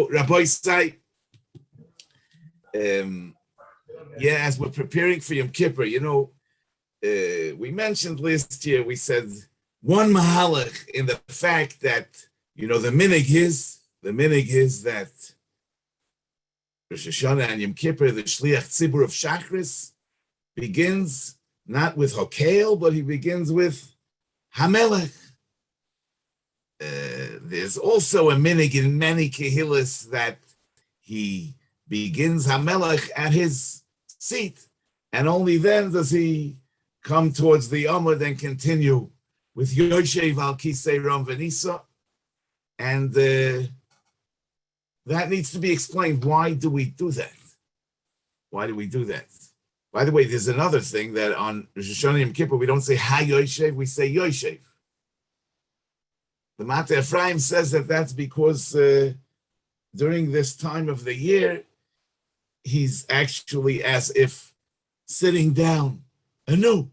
Rabbi say, as we're preparing for Yom Kippur, we mentioned last year, we said one mahalach in the fact that, the minig is that Rosh Hashanah and Yom Kippur, the Shliach Tzibur of Shachris, begins not with Hokel, but he begins with Hamelech. There's also a minig in many kehillas that he begins Hamelech at his seat, and only then does he come towards the Amud and continue with Yoshev al Kisei Ram Venisa, and that needs to be explained. Why do we do that? Why do we do that? By the way, there's another thing that on Rosh Hashanah Yom Kippur we don't say Ha Yoshev, we say Yoshev. The Mata Ephraim says that that's because during this time of the year, he's actually as if sitting down anew.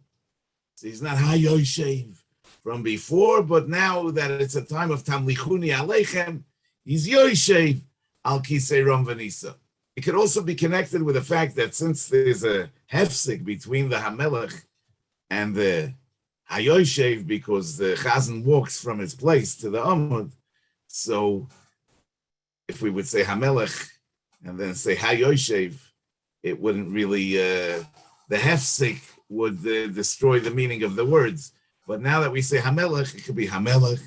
So he's not Hayoshev from before, but now that it's a time of Tamlichuni Aleichem, he's Yoshev al Kisei Ram Venisa. It could also be connected with the fact that since there's a hefsek between the Hamelech and the Hayoshev, because the Chazan walks from his place to the Amud, so if we would say Hamelech and then say Hayoshev, it wouldn't really, the hefsek would destroy the meaning of the words. But now that we say Hamelech, it could be Hamelech,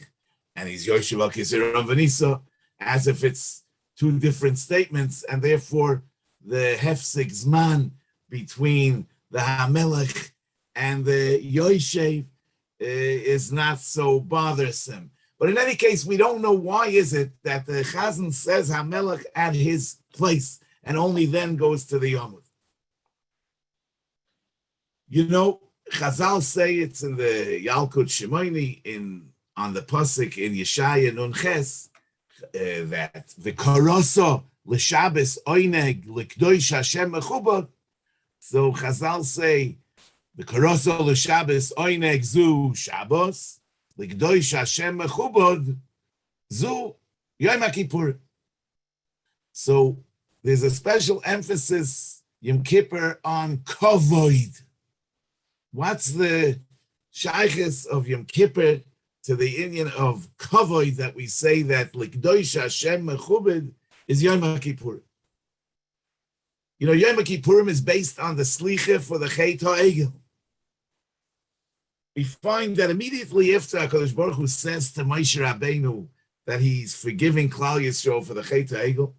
and he's Yoshev al Kisei Ram Venisa, as if it's two different statements, and therefore the hefsek zman between the Hamelech and the Yoshev is not so bothersome. But in any case, we don't know why is it that the Chazan says Hamelech at his place and only then goes to the Yomud. Chazal say it's in the Yalkut Shimoni on the pasuk in Yeshaya Nun Ches that the Karoso l'Shabbos Oineg l'Kdosh Hashem Mechubad. So Chazal say the Karoso l'Shabbos Oineg Zu Shabbos l'Kdosh Hashem Mechubad Zu Yom Kippur. So there's a special emphasis Yom Kippur on Kavod. What's the shaykhis of Yom Kippur to the Indian of Kavod that we say that L'Kdosh Hashem Mechubed is Yom Kippur? Yom Kippurim is based on the Slicha for the Chet HaEgel. We find that immediately after HaKadosh Baruch Hu says to Moshe Rabbeinu that he's forgiving Klal Yisrael for the Chet HaEgel,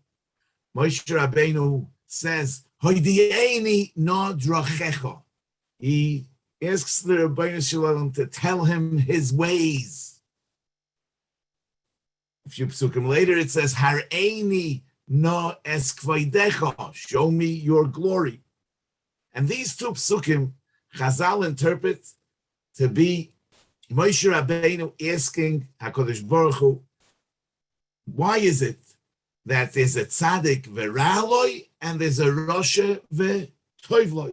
Moshe Rabbeinu says, Hoidieni no drachecha. He asks the Rebbeinu Shalom to tell him his ways. A few psukim later, it says, Hareini no eskvaidecha. Show me your glory. And these two psukim, Chazal interpret to be Moshe Rabbeinu asking HaKadosh Baruch Hu, why is it that there's a tzaddik v'raloi and there's a rosha v'toivloi?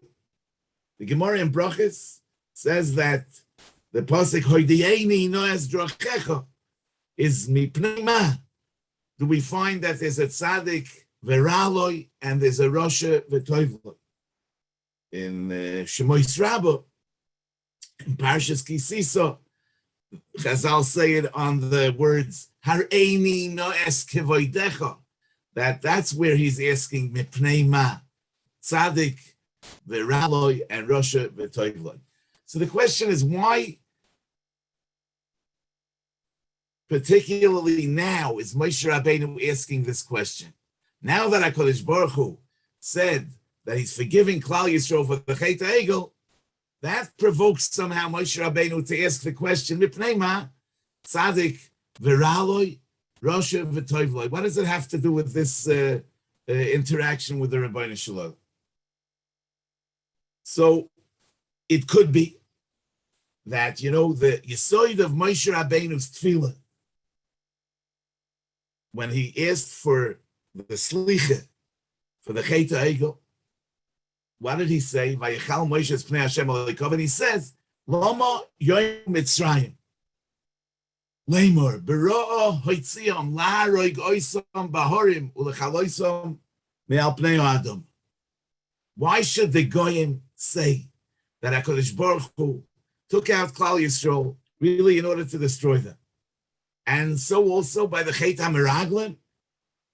The Gemara in Brachos says that the pasuk Hoidieni no es drachecha is mipnei ma. Do we find that there's a tzaddik v'raloi and there's a rosha v'toivloi? In Shemois Rabbah, in Parshas Kisisa, Chazal say it on the words Hareini no es kevoidecha. That's where he's asking mipnei ma, tzaddik v'raloi and rosha v'toivloi. So the question is, why, particularly now, is Moshe Rabbeinu asking this question? Now that HaKadosh Baruch Hu said that he's forgiving Klal Yisrael for the Chet HaEgel, that provokes somehow Moshe Rabbeinu to ask the question, Mipnei ma, tzaddik v'raloi, rosha v'toivloi. What does it have to do with this interaction with the Rebbeinu Shalom? So it could be that, the Yesod of Moshe Rabbeinu's tefillah, when he asked for the slicha, for the Chet HaEgel, what did he say? Vayichal Moshe's Pnei Hashem Aleikov, and he says, Lama Yom Mitzrayim. Lemor, Beroa, Hoitziam, Laharoig, Oisam, Bahorim, Ulechaloisam, Me'al Pnei Adam. Why should the Goyim say that HaKadosh Baruch Hu took out Klal Yisrael really in order to destroy them? And so also by the Chet HaMeraglim,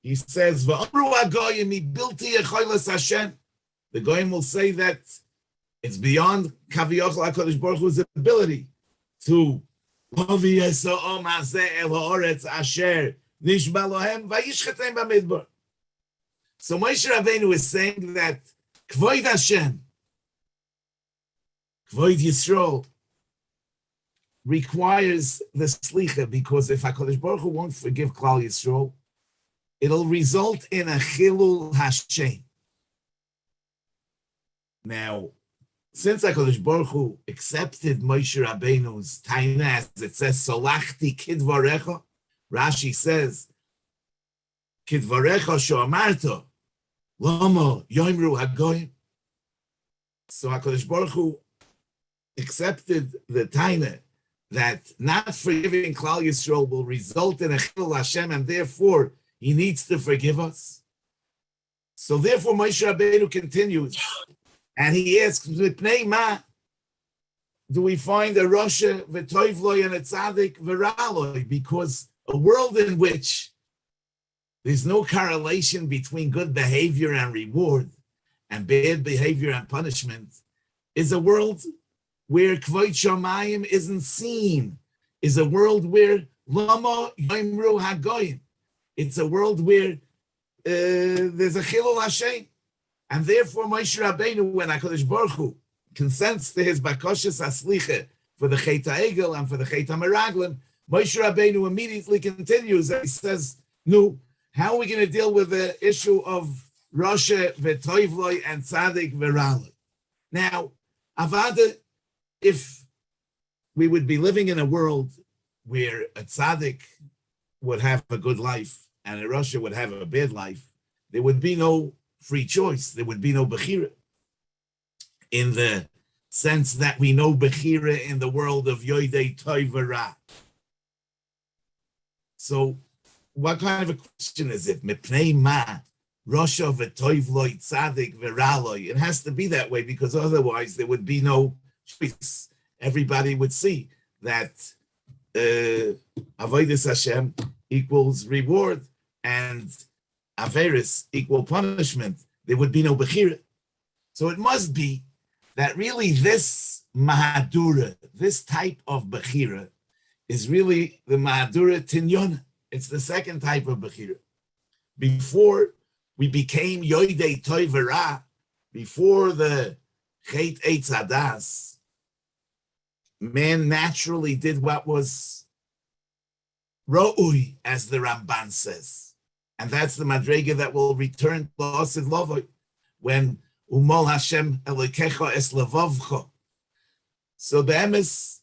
he says, V'amru HaGoyim, Mibilti Yechoyles Hashem. The Goyim will say that it's beyond Kaviyachal HaKadosh Baruch Hu's ability to so Moshe Rabbeinu is saying that Kvoid Hashem, Kvoid Yisrael requires the slicha, because if HaKadosh Baruch Hu won't forgive Klal Yisrael, it'll result in a Chilul Hashem. Now, since HaKadosh Baruch Hu accepted Moshe Rabbeinu's taina, as it says, Solachti kidvarecha, Rashi says, Kidvarecha sho'amarta, Lama yoimru hagoyim. So HaKadosh Baruch Hu accepted the taina that not forgiving Klal Yisrael will result in a Chilul Hashem, and therefore he needs to forgive us. So therefore Moshe Rabbeinu continues, and he asks, Mipnei ma, do we find a Rasha v'toivloi and a tzaddik v'raloi? Because a world in which there's no correlation between good behavior and reward and bad behavior and punishment is a world where Kvod Shamayim isn't seen, is a world where Lama Yoimru Hagoyim. It's a world where there's a Chilul Hashem. And therefore, Moshe Rabbeinu, when HaKadosh Baruch Hu consents to his bakoshes aslicha for the Chet HaEgel and for the Chet HaMeraglim, Moshe Rabbeinu immediately continues and he says, no, how are we going to deal with the issue of Rasha v'Toivloi and Tzaddik v'Raloi? Now, Avada, if we would be living in a world where a Tzaddik would have a good life and a Rasha would have a bad life, there would be no free choice. There would be no Bechira, in the sense that we know Bechira in the world of Yoidei Toivara. So what kind of a question is it? Mipnei ma, Rasha v'Toivloi Tzadik v'Raloi. It has to be that way, because otherwise there would be no choice. Everybody would see that Avodas Hashem equals reward and Averis equal punishment. There would be no Bechira. So it must be that really this Mahadura, this type of Bechira, is really the Mahadura Tinyona. It's the second type of Bechira. Before we became Yoidei Toivara, before the Chet Eitz Hadas, man naturally did what was Ro'ui, as the Ramban says. And that's the Madrega that will return to Asid Lavoi, when Umol Hashem Elokecha es Levavcha. So the Emes,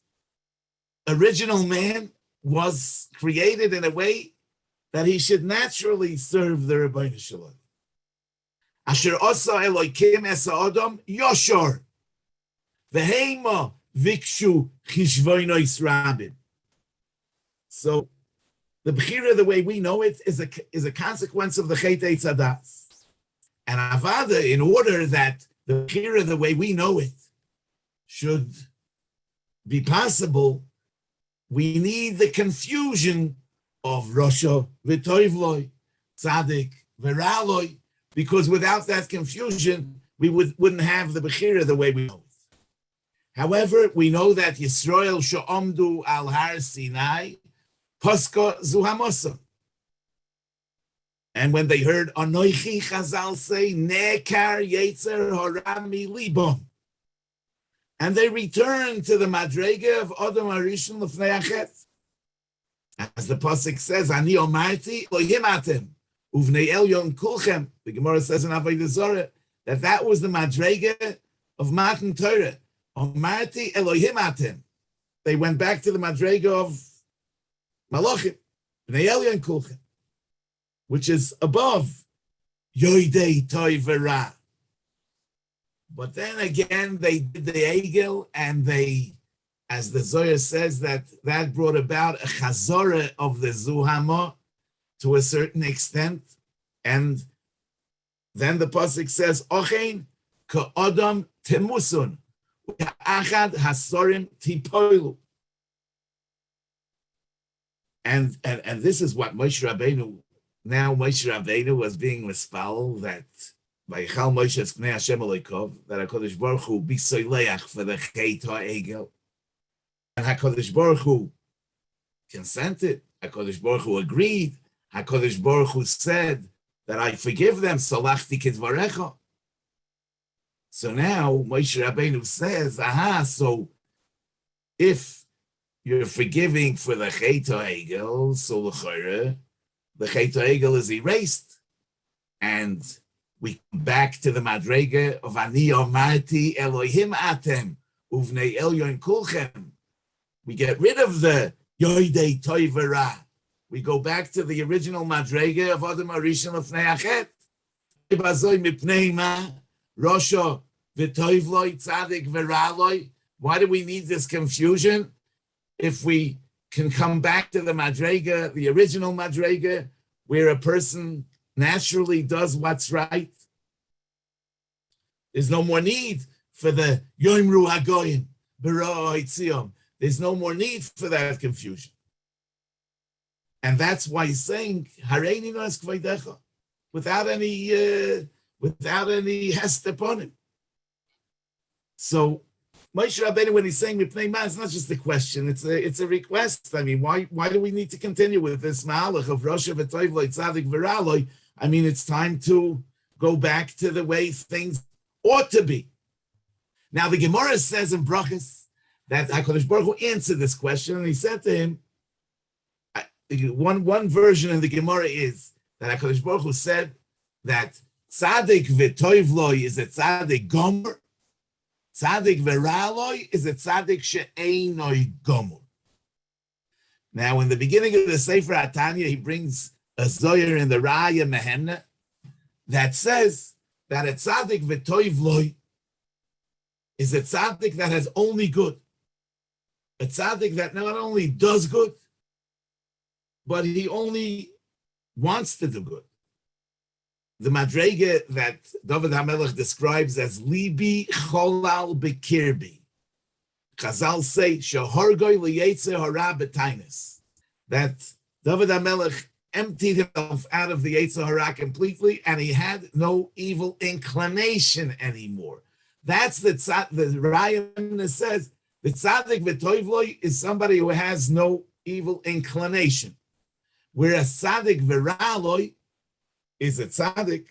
original man, was created in a way that he should naturally serve the Rebbeinu Shalom. Asher Osa Elokim es Adam Yoshor V'heima Vikshu Chishvoinois Rabin. So the Bechira, the way we know it, is a consequence of the Chet Eitz Hadas. And Avada, in order that the Bechira, the way we know it, should be possible, we need the confusion of Rasha v'Toivloi, Tzaddik v'Raloi, because without that confusion, we wouldn't have the Bechira the way we know it. However, we know that Yisrael she'omdu al Har Sinai, Paska Zuhamosa. And when they heard Anoichi, Chazal say, Nekar Yetzer Horami Libon. And they returned to the Madrega of Adam Arishon Lefnei Achet. As the Pasuk says, Ani Omarti Elohim Atem, Uvnei Elyon Kulchem. The Gemara says in Avodah Zarah that was the Madrega of Matan Torah. Omarti Elohim Atem. They went back to the Madrega of Malachim, Bnei Elyon Kulchem, which is above Yoidei Toivara. But then again, they did the Egel and they as the Zohar says, that brought about a chazorah of the Zuhama to a certain extent. And then the pasuk says, Ochein ka'adam temusun, achad hasorim tipoilu. And this is what Moshe Rabbeinu, now Moshe Rabbeinu was being mispal that by Chal Moshe Pnei Hashem Eloikov, that HaKadosh Baruch Hu be soileach for the Chet HaEgel. And HaKadosh Baruch Hu consented. HaKadosh Baruch Hu agreed. HaKadosh Baruch Hu said that I forgive them. Salachti kidvarecha. So now Moshe Rabbeinu says, so if you're forgiving for the Chet HaEgel, so l'chorah, the Chet HaEgel is erased. And we come back to the Madrega of Ani Omarti Elohim Atem Uvnei Elyon Kulchem. We get rid of the Yoidei Toivera. We go back to the original Madrega of Adam Arishon Lefnei Achet. Bazoi Mipnei Ma Rosho V'Toivloi Tzadik Veraloi. Why do we need this confusion? If we can come back to the Madrega, the original Madrega, where a person naturally does what's right, there's no more need for the Yomru Hagoyim, B'Ra Ha'itzion. There's no more need for that confusion. And that's why he's saying, Hareini Nos Kvoidecha, without any hest upon him. So Moshe Rabbeinu, when he's saying Mipnei Ma, it's not just a question, it's a request. I mean, why do we need to continue with this Ma'alach of Rosha V'Toivloi Tzadik V'Raloi? I mean, it's time to go back to the way things ought to be. Now, the Gemara says in Brachos that HaKadosh Baruch Hu answered this question, and he said to him, one version in the Gemara is that HaKadosh Baruch Hu said that Tzadik V'Toivloi is a Tzadik Gomer, Tzadik V'Raloi is a Tzadik She'einoi Gomer. Now, in the beginning of the Sefer HaTanya, he brings a Zohar in the Raya Mehemna that says that a tzaddik v'toivloi is a tzaddik that has only good. A tzaddik that not only does good, but he only wants to do good. The Madrega that David HaMelech describes as Libi Cholal Bekirbi. Chazal say, Shehorgoi liyetze hara b'tainis. That David HaMelech emptied himself out of the Yetzer Hara completely, and he had no evil inclination anymore. That's the Raya says, the Tzaddik V'Toivloi is somebody who has no evil inclination. Whereas Tzaddik V'Raloi is a Tzaddik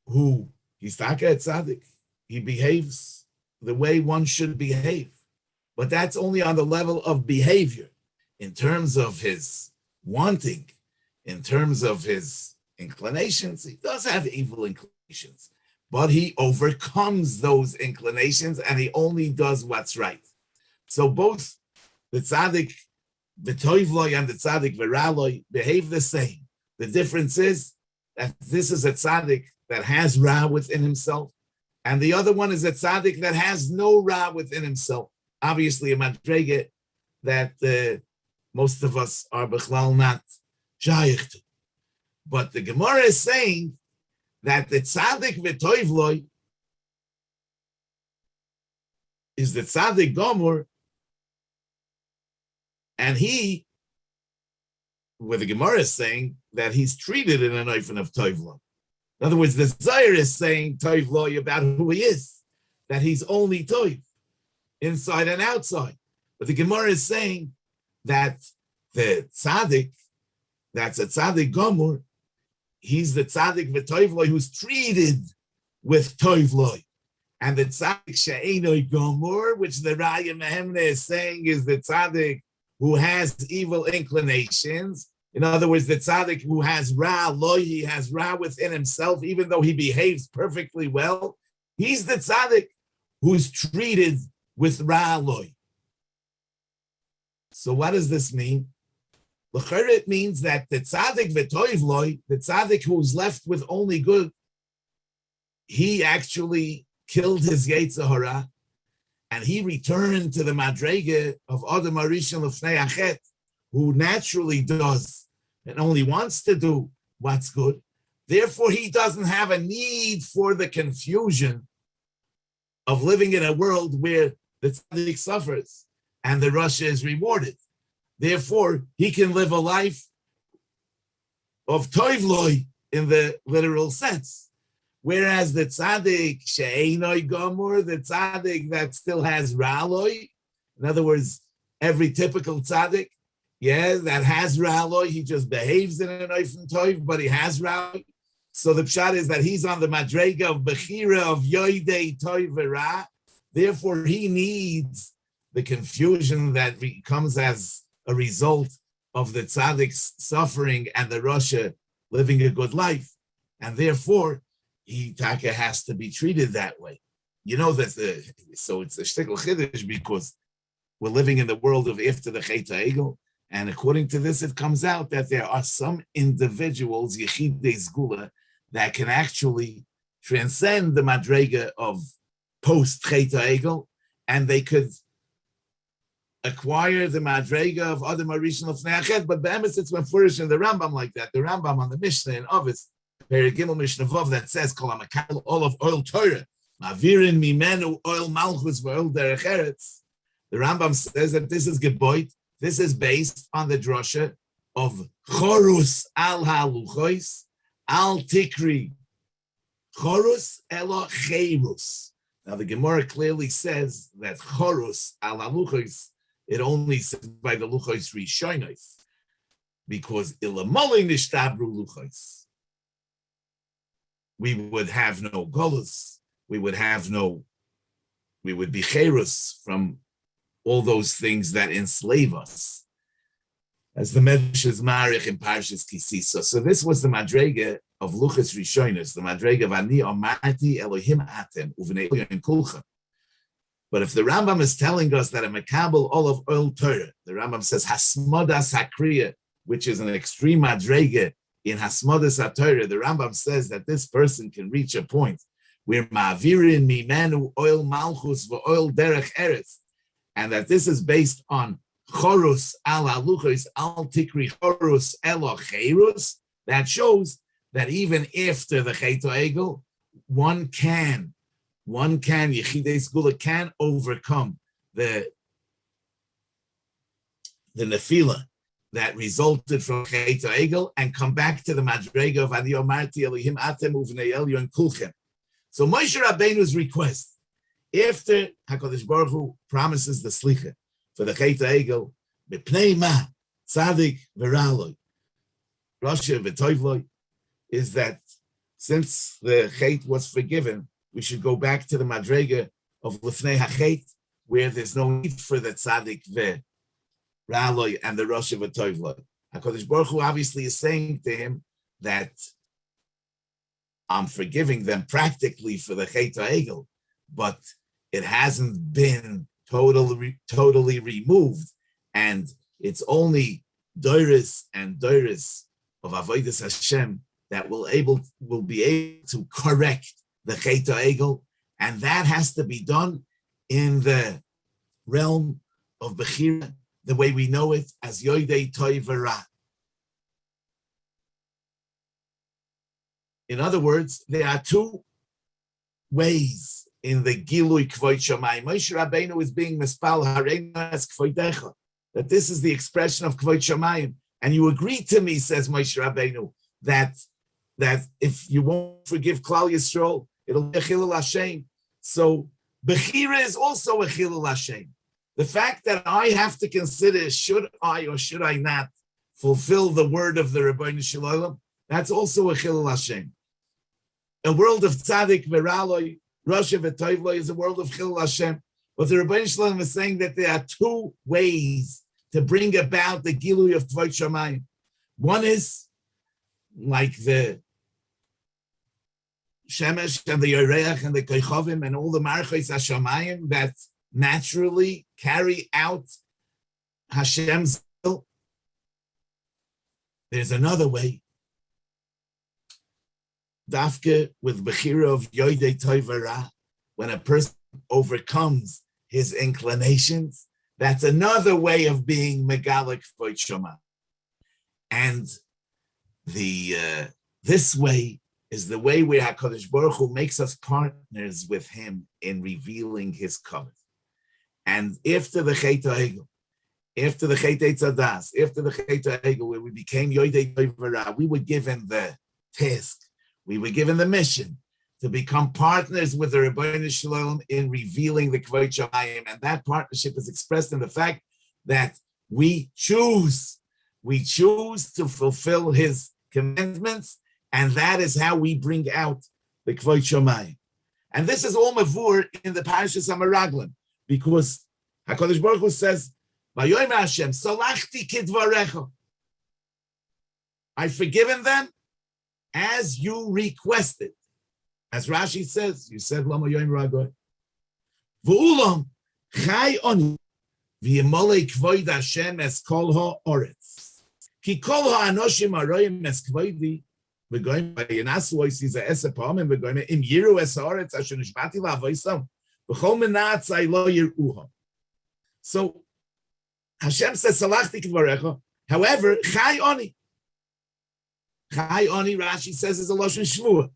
who, he's taka a Tzaddik, he behaves the way one should behave. But that's only on the level of behavior. In terms of his wanting, in terms of his inclinations, he does have evil inclinations, but he overcomes those inclinations and he only does what's right. So both the tzaddik v'toivloi and the tzaddik v'raloi behave the same. The difference is that this is a tzaddik that has ra within himself, and the other one is a tzaddik that has no ra within himself. Obviously, a madrege that most of us are b'chlal not shaykh to. But the Gemara is saying that the tzaddik v'toivloi is the tzaddik gomer, and he, where the Gemara is saying that he's treated in an oifen of toivloi. In other words, the Zohar is saying toivloi about who he is, that he's only toiv, inside and outside. But the Gemara is saying that the tzaddik, that's a tzaddik gomer, he's the tzaddik v'toivloi who's treated with toivloi. And the tzaddik she'enoi gomer, which the Raya Mehemna is saying is the tzaddik who has evil inclinations. In other words, the tzaddik who has ra loy, he has ra within himself, even though he behaves perfectly well. He's the tzaddik who's treated with ra loy. So what does this mean? L'chera, it means that the tzaddik v'toivloi, the tzaddik who's left with only good, he actually killed his Yetzer Hara, and he returned to the Madrega of Adam Arishon Lefnei Achet, who naturally does and only wants to do what's good. Therefore, he doesn't have a need for the confusion of living in a world where the tzaddik suffers and the rasha is rewarded. Therefore, he can live a life of toivloi in the literal sense. Whereas the tzaddik she'einoi gomor, the tzaddik that still has raloi, in other words, every typical tzaddik, that has raloi, he just behaves in an oifen toiv, but he has raloi. So the pshat is that he's on the madrega of bechira of yoidei toiv v'ra. Therefore, he needs the confusion that comes as a result of the tzaddik's suffering and the rasha living a good life, and therefore he taka has to be treated that way. You know that so it's a shtickle chiddush because we're living in the world of after the Chet HaEgel, and according to this, it comes out that there are some individuals yechidei zgula that can actually transcend the madrega of post Chet HaEgel, and they could acquire the madrega of Adam Arishon Lefnei Achet, but be'emes it's mefurish in the Rambam like that. The Rambam on the Mishnah in Ovis, Perek Gimel Mishnah Vav, that says Kol HaMakabel all of oil Torah, Mavirin Mimenu oil Malchus v'oil Derech Eretz. The Rambam says that this is Geboit. This is based on the drasha of Chorus al haluchois al tikri Chorus elo cheirus. Now the Gemara clearly says that Chorus al haluchois, it only says by the luchos rishonos, because ilamoli nishtabru luchos, we would have no golus, we would be cherus from all those things that enslave us, as the Medrash is marich in Parshas Kisisa. So this was the madrega of luchos rishonos, the madrega of ani amarti Elohim atem uvnei Elyon kulchem. But if the Rambam is telling us that a makabel all of oil Torah, the Rambam says hasmodas hakriya, which is an extreme madrega in hasmodas haTorah, the Rambam says that this person can reach a point where ma'avirin mimenu oil malchus v'oil derech eretz, and that this is based on chorus al haluchos al tikri chorus elo cheirus. That shows that even after the Chet HaEgel, one can Yechidei Sgula can overcome the nefila that resulted from Chet HaEgel and come back to the madrega of Ani Omarti Elohim Atem Uvnei Elyon Kulchem. So Moshe Rabbeinu's request, after HaKadosh Baruch Hu promises the slicha for the Chet HaEgel, B'pnei ma tzadik v'raloi, rasha v'toivloi, is that since the Chet was forgiven, we should go back to the madrega of Lefnei HaChet, where there's no need for the tzaddik v'raloi and the rasha v'toivloi. HaKadosh Baruch Hu obviously is saying to him that I'm forgiving them practically for the Chet HaEgel, but it hasn't been totally removed, and it's only doiris and doiris of avodas Hashem that will be able to correct the Chet HaEgel, and that has to be done in the realm of Bechira, the way we know it as Yoidei Toiv V'Ra. In other words, there are two ways in the Gilui Kvod Shamayim. Moshe Rabbeinu is being mispal Hareinu as Kvodecha, that this is the expression of Kvod Shamayim. And you agree to me, says Moshe Rabbeinu, that if you won't forgive Klal Yisrael, it'll be a Chilul Hashem. So Bechira is also a Chilul Hashem. The fact that I have to consider should I or should I not fulfill the word of the Rebbeinu Shalom, that's also a Chilul Hashem. A world of tzaddik v'raloi, rasha v'toivloi is a world of Chilul Hashem. But the Rebbeinu Shalom is saying that there are two ways to bring about the Gilui of Kvod Shamayim. One is like the Shemesh and the Yoreach and the Koichovim and all the Marchos HaShamayim that naturally carry out Hashem's will. There's another way, Dafke with Bechira of Yoidei Toiv V'Ra, when a person overcomes his inclinations. That's another way of being megalik kvoid shoma. And this way is the way where HaKadosh Baruch Hu makes us partners with him in revealing his covenant. And after the Chet HaEgel, after the Chet Eitzadas, after the Chet HaEgel, where we became Yodei Tovara, we were given the task, we were given the mission to become partners with the Rebbeinu Shalom in revealing the Kvod Shamayim. And that partnership is expressed in the fact that we choose to fulfill his commandments, and that is how we bring out the Kvod Shamayim. And this is all mavur in the Parashas HaMeraglim, because HaKadosh Baruch Hu says, Vayomer Hashem, Salachti kidvarecha. I've forgiven them as you requested. As Rashi says, you said, Lama Yoim Ragoy. V'ulam chai oni v'yemolei kvoid Hashem es kol ha'oretz. Ki kol ha'anoshim aroyim es kvoidi v'goyim v'yenasu oisi ze ese pa'amim v'goyim im yiru es ha'oretz asher nishbati la'avoisam v'chol menatzai lo yir'uha. So Hashem says, Salachti kidvarecha. However, chai oni. Chai oni, Rashi says, is a lashon shvuah.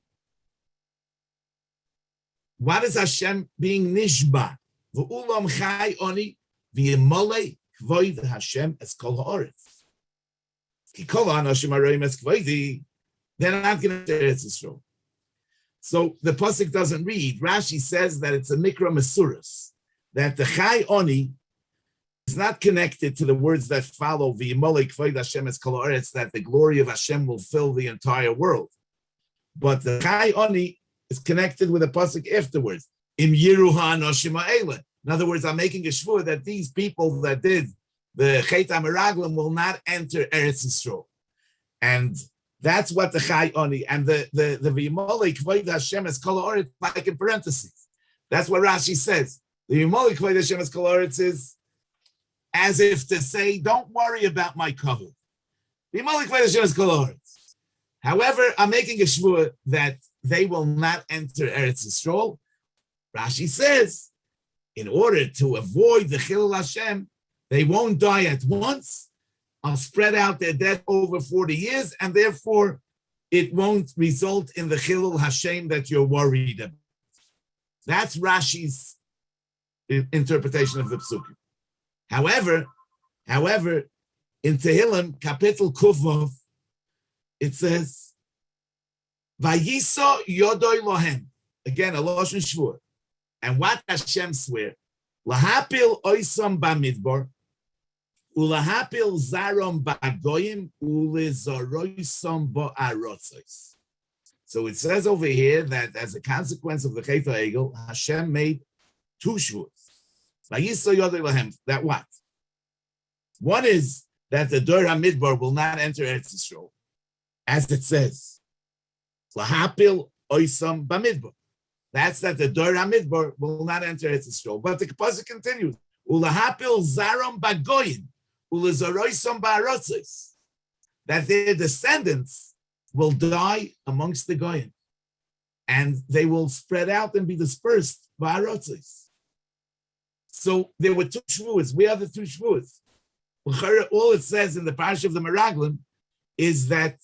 What is Hashem being nishba? V'ulam chai oni v'yemolei kvoid Hashem es kol ha'oretz. Ki kol ha'anoshim aroyim es kvoidi. They're not going to Eretz Yisrael. So the pasuk doesn't read. Rashi says that it's a mikra mesuras, that the chai oni is not connected to the words that follow v'yemolei kvoid Hashem es kol ha'oretz, that the glory of Hashem will fill the entire world. But the chai oni is connected with a pasuk afterwards. Im yiru ha'anoshim ha'ele. In other words, I'm making a shvur that these people that did the Chet HaMeraglim will not enter Eretz Yisrael. And that's what the Chai Oni and the V'yimolei Kvoid Hashem es kol ha'oretz, like in parentheses. That's what Rashi says. The V'yimolei Kvoid Hashem es kol ha'oretz is as if to say, don't worry about my covenant. V'yimolei Kvoid Hashem es kol ha'oretz. However, I'm making a shvur that they will not enter Eretz Yisrael. Rashi says, in order to avoid the Chilul Hashem, they won't die at once. I'll spread out their death over 40 years, and therefore it won't result in the Chilul Hashem that you're worried about. That's Rashi's interpretation of the Psukim. However, in Tehillim, Kapitel Kufvav, it says, Vayiso yodoi lohem. Again, a lashon shvur. And what Hashem swear? Lahapil oisam bamidbar, ulahapil zarom ba'goyim, ulizoroisam ba'arotzos. So it says over here that as a consequence of the Chet HaEgel, Hashem made two shvurs. Vayiso yodoi lohem. That what? One is that the Dor HaMidbar will not enter Eretz Yisrael, as it says. Lahapil oisam bamidbar. That's that the Dor HaMidbar will not enter Eretz Yisrael. But the pasuk continues. Ulahapil zarom bagoyim, ulizoroisam ba'arotzos. That their descendants will die amongst the goyim, and they will spread out and be dispersed ba'arotzos. So there were two shvuos. We are the two shvuos. All it says in the Parashah of the Meraglim is that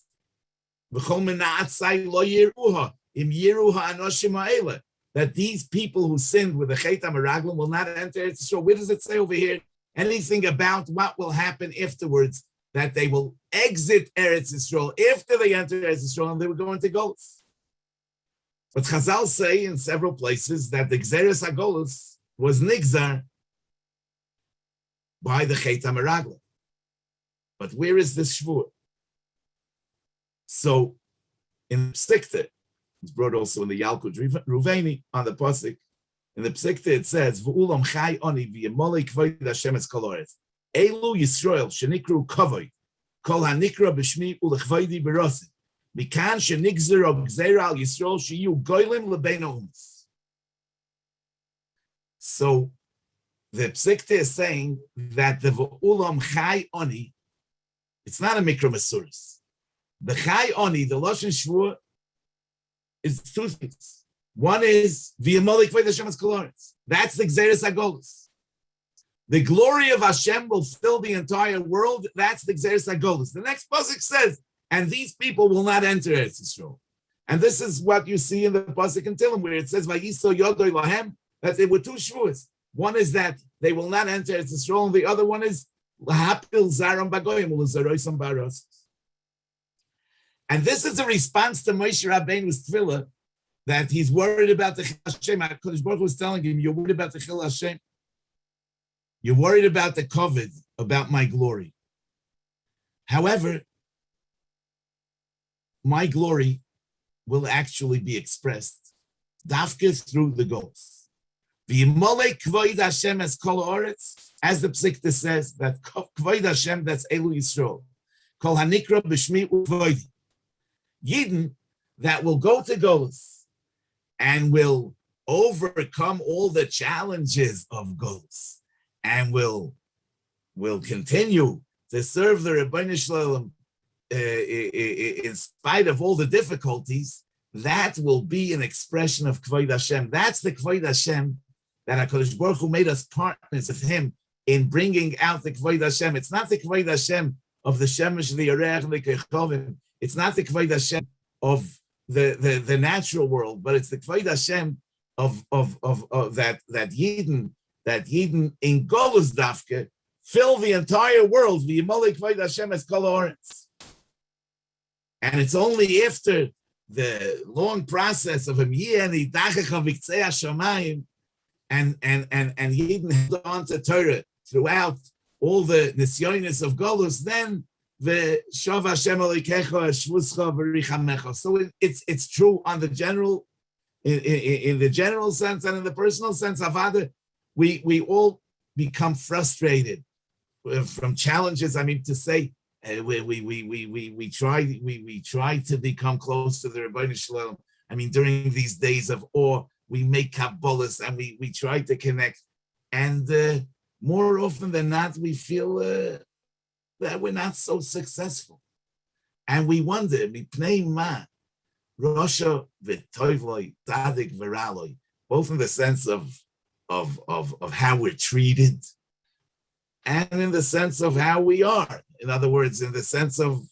that these people who sinned with the Chet HaMeraglim will not enter Eretz Yisrael. Where does it say over here anything about what will happen afterwards? That they will exit Eretz Yisrael after they enter Eretz Yisrael, and they will go into Golus. But Chazal say in several places that the Gzeres HaGolus was nigzar by the Chet HaMeraglim. But where is this shvur? So in Psikta, it's brought also in the Yalkut Ruveni on the pasuk. In the Psikta it says, "V'ulam chai oni v'yemolei kvoid Hashem es kol ha'oretz. Elu Yisrael shenikru kavoid kol hanikra b'shmi ulechvoidi b'rosi mikan shenigzer of gzeira al Yisrael sheyu goylim lebein ha'umas." So the Psikta is saying that the v'ulam chai oni, it's not a mikra mesuris. The chai oni, the lashon shvur, is two things. One is V'yamoli Kvod Hashem es kol haaretz. That's the Gzeres HaGolus. The glory of Hashem will fill the entire world. That's the Gzeres HaGolus. The next pasuk says, and these people will not enter Eretz Yisrael. And this is what you see in the pasuk in Tehillim, where it says, "Vayiso Yodoy Lahem," that there were two shvuas. One is that they will not enter Eretz Yisrael, and the other one is Lahapil Zaram Bagoyim U'Zaroisam Baros. And this is a response to Moshe Rabbeinu's tefillah that he's worried about the Chil Hashem. HaKadosh Baruch Hu was telling him, "You're worried about the Chil Hashem. You're worried about the covet, about my glory. However, my glory will actually be expressed dafka through the goals. V'yimolei kvoid Hashem es kol haaretz, as the Psikta says, that kvoid Hashem, that's Elu Yisrael, kol hanikra b'shmi u'kvoidi. Yidden that will go to goals and will overcome all the challenges of goals and will continue to serve the Rebbeinu Shalom in spite of all the difficulties. That will be an expression of Kvod Hashem. That's the Kvod Hashem that HaKadosh Baruch Hu made us partners with Him in bringing out the Kvod Hashem. It's not the Kvod Hashem of the Shemesh, the Yerech, and the Kechovim. It's not the Kvod Hashem of the natural world, but it's the Kvod Hashem of that Yidden in Golus Dafke fill the entire world. V'yimolei Kvod Hashem es kol haaretz. And it's only after the long process of him and Yidden held on to Torah throughout all the nisyonis of Golus, then the Shav Hashem Elokecha Shvuscha V'richamecha. So it's true on the general, in the general sense, and in the personal sense. Avada, we all become frustrated from challenges. I mean, to say we try to become close to the Rebbeinu Shalom. I mean, during these days of awe, we make Kabbalahs and we try to connect, and more often than not, we feel that we're not so successful, and we wonder, mipnei ma, Rosha v'toivloi, Tadik v'raloi, both in the sense of how we're treated, and in the sense of how we are. In other words, in the sense of,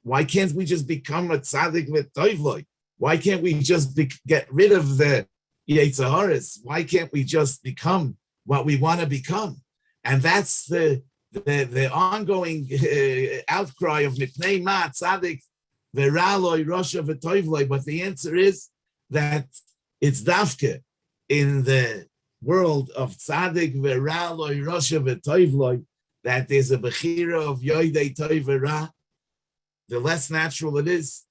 why can't we just become a tzaddik v'toivloi? Why can't we just get rid of the Yetzer Haras? Why can't we just become what we want to become? And that's the ongoing outcry of Mipnei Ma Tzaddik V'Raloi Rosha V'Toivloi. But the answer is that it's Dafke in the world of Tzaddik V'Raloi Rosha V'Toivloi that there's a Bechira of Yoidei Tov V'Ra. The less natural it is,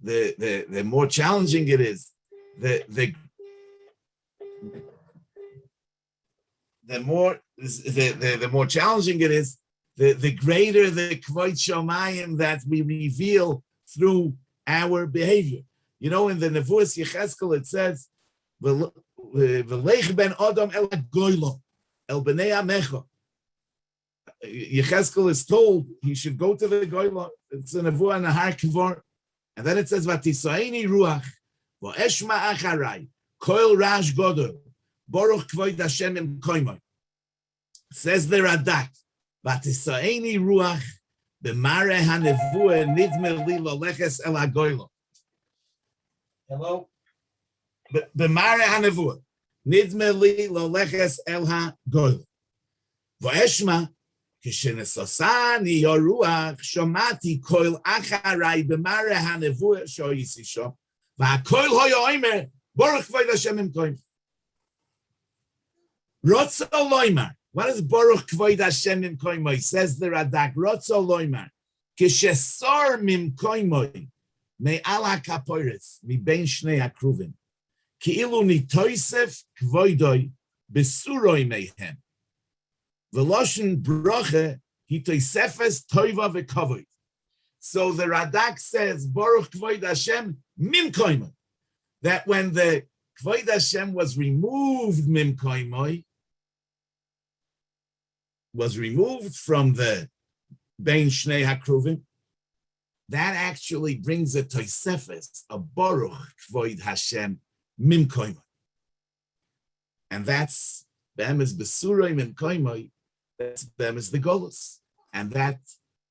the more challenging it is. The more challenging it is, the greater the Kvod Shomayim that we reveal through our behavior. You know, in the Nevuas Yecheskel it says, "V'leich ben Adam el goylo, el bnei amecha." Yecheskel is told he should go to the goylo. It's a Nevuah and a Har Kivor, and then it says, "V'tisaini ruach, v'eshma acharai, koil rash godol, Baruch Kvod Hashem im koimoy." Says the Radak, "V'tisaini ruach b'mareh hanevuah nidme li loleches el hagoylo." Hello? B'mareh hanevuah nidme li loleches el hagoylo. V'eshma kishenesasani yoruach shomati koil acharai b'mareh hanevuah shoyisisho v'hakoil hoyoimer Baruch Kvod Hashem im koimoy. Rotzo loymar. What is Baruch Kvod Hashem im koimoy? Says the Radak. Rotzo loymar. Kishesar mim koimoy me al hakapoires mi bein shnei hakruvim ki'ilu nitoisef kvoidoi besuroi mehem v'loshen broche hitoisefes toiva v'kavoid. So the Radak says Baruch Kvod Hashem mim koimoy, that when the Kvod Hashem was removed mim koimoy, was removed from the Bein Shnei Hakruvim, that actually brings a Tosefes, a Baruch Kvod Hashem mimkoimai. And that's them is besuroi mimkoimai. That's them is the golus. And that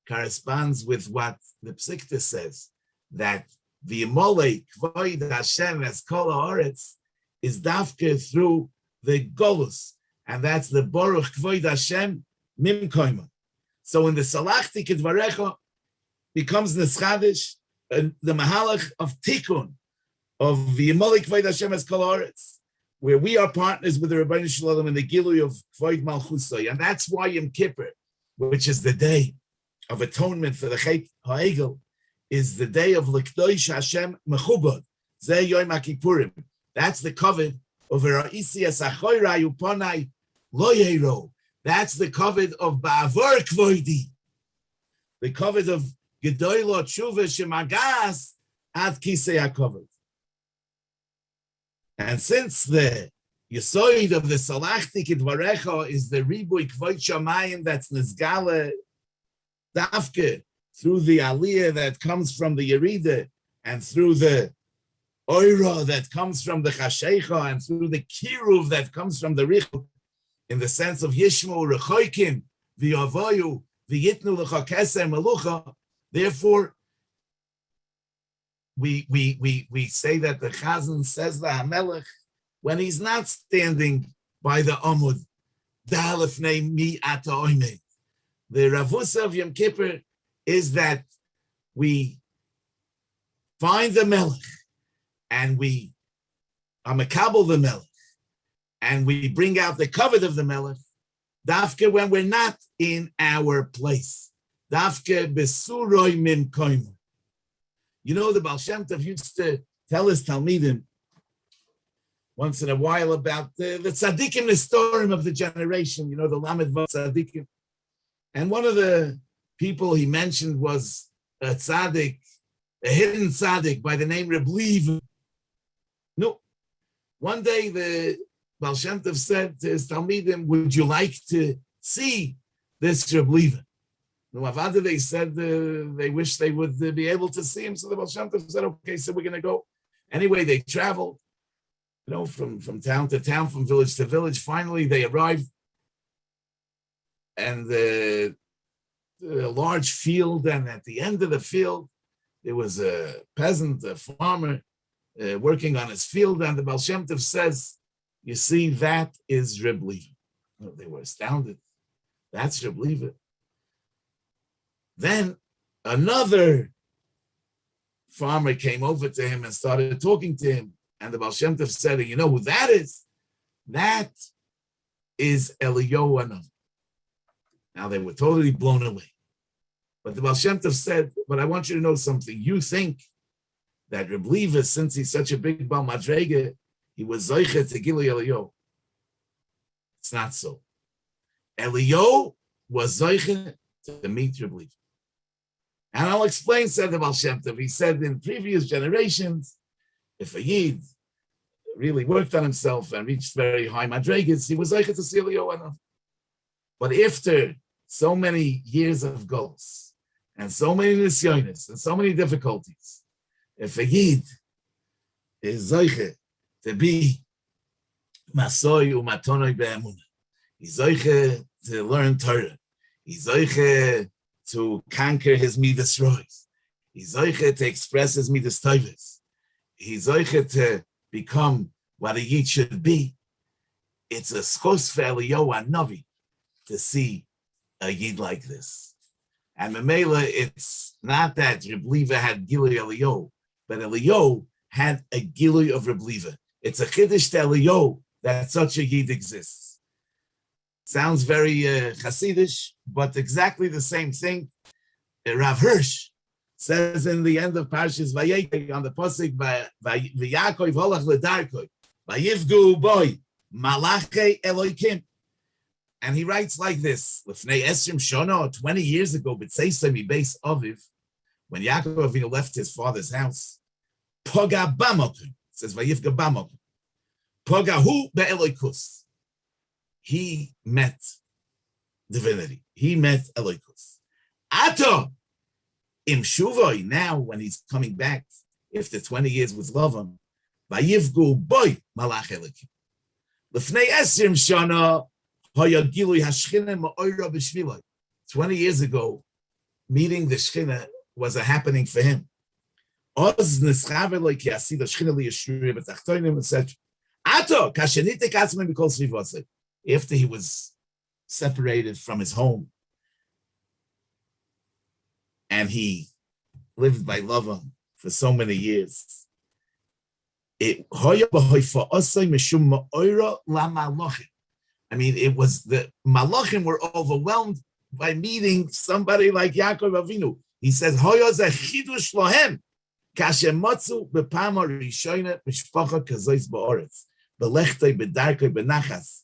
corresponds with what the Psikta says, that the Imolei Kvoid Hashem as Kol Haaretz is dafke through the golus. And that's the Baruch Kvoid Hashem mimkoimai. So in the Salachti Kedvarecha becomes Neschadish, the Mahalach of Tikkun, of the Yimolei Kvoid Hashem as Kol Haaretz, where we are partners with the Rebbeinu Shalom in the Gilui of Kvoid Malchusay. And that's why Yom Kippur, which is the day of atonement for the Chet HaEgel, is the day of L'Kdosh Hashem Mechubad, Zeh Yom HaKippurim. That's the covet of Ra'isi Asachoyra Yuponai Lo Yeiro. That's the covet of Ba'avor Kvoidi, the covet of Gedoylo Tshuva Shemagas Ad Kisei HaKovet. And since the Yesoid of the Salachti Kedvarecha is the Ribui Kvoid Shamayim that's Nizgale Dafke through the Aliyah that comes from the Yerida and through the Oira that comes from the Chashecha and through the Kiruv that comes from the Richuk, in the sense of Yishmu Rechoikim V'Yavoyu V'Yitnu L'cha Keser Melucha. Therefore, we say that the Chazan says the Hamelech when he's not standing by the Amud, Da'alefnei mi ata oimed. The Ravusa of Yom Kippur is that we find the Melech and we amakabel the Melech and we bring out the covet of the Melech, dafke when we're not in our place. Dafke besuroi min koimu. You know, the Baal Shem Tov used to tell his Talmidim once in a while about the tzaddikim nestorim of the generation, you know, the Lamed Vav tzaddikim. And one of the people he mentioned was a tzaddik, a hidden tzaddik by the name Reb Levi. No. One day the Baal Shem Tov said to his Talmidim, would you like to see this Reb Levi? No, Avada, they said they wish they would be able to see him. So the Baal Shem Tov said, okay, so we're going to go. Anyway, they traveled, you know, from town to town, from village to village. Finally, they arrived. And the large field, and at the end of the field, there was a peasant, a farmer, working on his field, and the Baal Shem Tov says, you see, that is Reb Levi. They were astounded. That's Reb Levi. Then another farmer came over to him and started talking to him, and the Baal Shem Tov said, you know who that is? That is Eliyahu Hanavi. Now they were totally blown away. But the Baal Shem Tov said, but I want you to know something. You think that Reb Levi, since he's such a big Baal Madrega, he was Zoiche to Gilui Eliyahu. It's not so. Eliyahu was Zoiche to meet Reb Levi. And I'll explain, said the Baal Shem Tov. He said in previous generations, if a Yid really worked on himself and reached very high Madregas, he was Zoiche to see Eliyahu Hanavi. But after so many years of goals and so many nisyonis and so many difficulties, if a Yid is Zoiche to be Masoi u'matonoi be'emunah, he's Zoiche to learn Torah, he's Zoiche to conquer his midas rois, he's Zoiche to express his midas toivus, he's Zoiche to become what a Yid should be. It's a schos for Eliyahu Hanavi to see a Yid like this. And Memela, it's not that Reb Levi had Gilui Eliyahu, but Eliyahu had a Gilui of Reb Levi. It's a Chiddush to Eliyahu that such a Yid exists. Sounds very Hasidish, but exactly the same thing. Rav Hirsch says in the end of Parshas Vayikra on the Pasuk, V'Yakov holach l'darkoi, V'yivgu boy, Malache Elokim. And he writes like this: Lefnei Esrim Shana, 20 years ago, B'tzeisei mi beis Aviv, when Yaakov Avinu left his father's house, Poga Bamokim, says Vayivga Bamokim, Poga hu be'eloikus. He met divinity. He met Eloikus. Ato im shuvoi. Now, when he's coming back after 20 years with Lavan, Vayivgu boy malach elikim. Lefnei esrim shana haya gilui hashchina ma'oira b'shvilai. 20 years ago, meeting the Shechina was a happening for him. Oz nischaver like yasi the Shechina liyashuri b'tachtonim etc. Ato kashenite katzman b'kol svivosei. After he was separated from his home, and he lived by love for so many years. It I mean, it was the Malachim were overwhelmed by meeting somebody like Yaakov Avinu. He says, "Hoya ze chidush lohem kashem matzu bepama rishona mishpacha kazois ba'oretz belechtei bedarkei benachas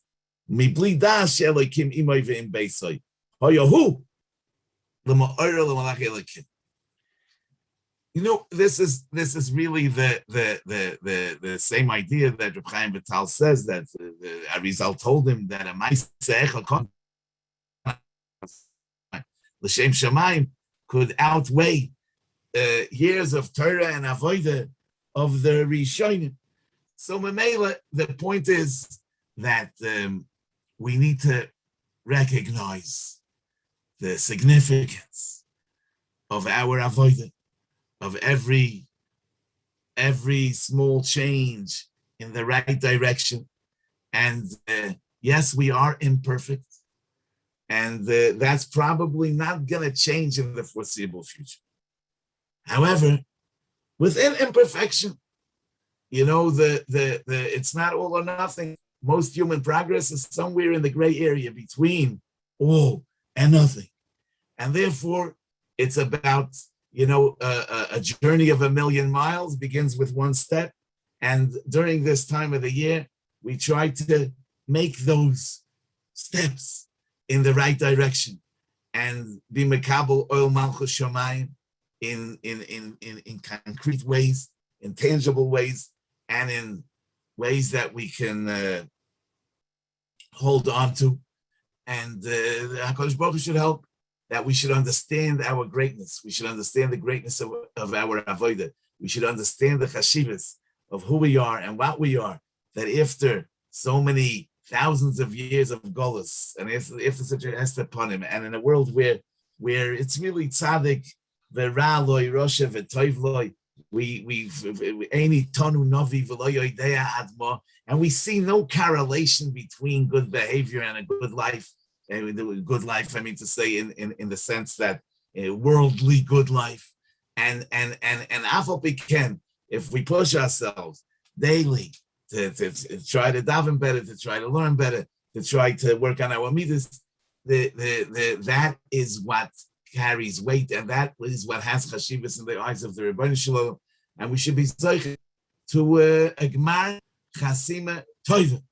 mibli das shelokim imay ve'im beisoy hoya hu l'ma'ora l'malach elokim." You know, this is really the same idea that Reb Chaim Vital says, that the Arizal told him that a ma'aseh l'shem shamayim could outweigh years of Torah and avodah of the Rishonim. So Mamela, the point is that we need to recognize the significance of our avodah, of every small change in the right direction. And yes, we are imperfect, and that's probably not going to change in the foreseeable future. However, within imperfection, you know, the it's not all or nothing. Most human progress is somewhere in the gray area between all and nothing. And therefore, it's about, you know, a journey of 1,000,000 miles begins with one step. And during this time of the year, we try to make those steps in the right direction and be mekabel oil malchus shamayim in concrete ways, in tangible ways, and in ways that we can hold on to. And the HaKadosh Baruch Hu should help, that we should understand our greatness. We should understand the greatness of our avodah. We should understand the chashivas of who we are and what we are, that after so many thousands of years of golus, and after such a hesed upon him, and in a world where it's really tzaddik, v'ra loy, rosha v'toiv loy, we eini tonu novi v'lo yoidea adma, and we see no correlation between good behavior and a good life. Good life, I mean to say, in the sense that worldly good life, and afal piken, if we push ourselves daily to try to daven better, to try to learn better, to try to work on our midas, that is what carries weight, and that is what has chashivas in the eyes of the Rebbeinu Shalom, and we should be zeicher to a gmar chasima toiva.